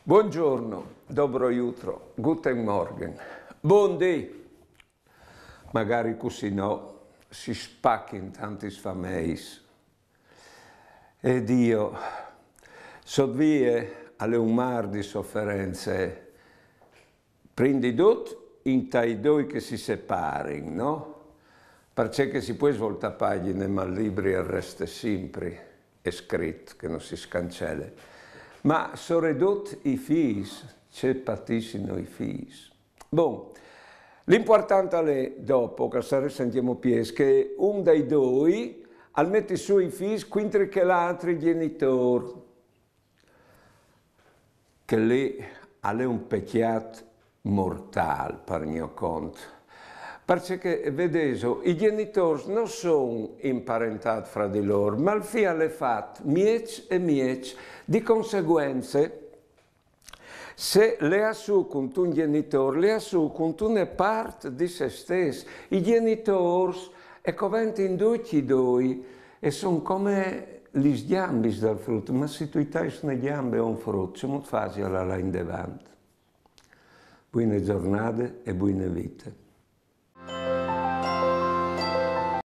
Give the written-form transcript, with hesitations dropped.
Buongiorno, dobro jutro, guten Morgen, buondì. Magari così no, si spacchi tanti sfameis. Ed io, sovvie alle un mar di sofferenze, prima di tutto in tai due che si separino, no? Perché si può svoltare pagine, ma il libro resta sempre è scritto, che non si scancella. Ma soprattutto i figli, c'è patissimo i figli. Bon, l'importante è, dopo che sentiamo più, che un dei due al mette su i figli, quindi che l'altro genitore, che lì ha un peccato mortale, per mio conto. Perché, vedete, i genitori non sono imparentati fra di loro, ma il figlio è fatto miec e miec. Di conseguenza, se le ha su con un genitore, le ha su con una parte di se stesso. I genitori in tutti i due e sono come gli gambi del frutto, ma se tu hai una gambe o un frutto, è molto facile là in davanti. Buone giornate e buone vite.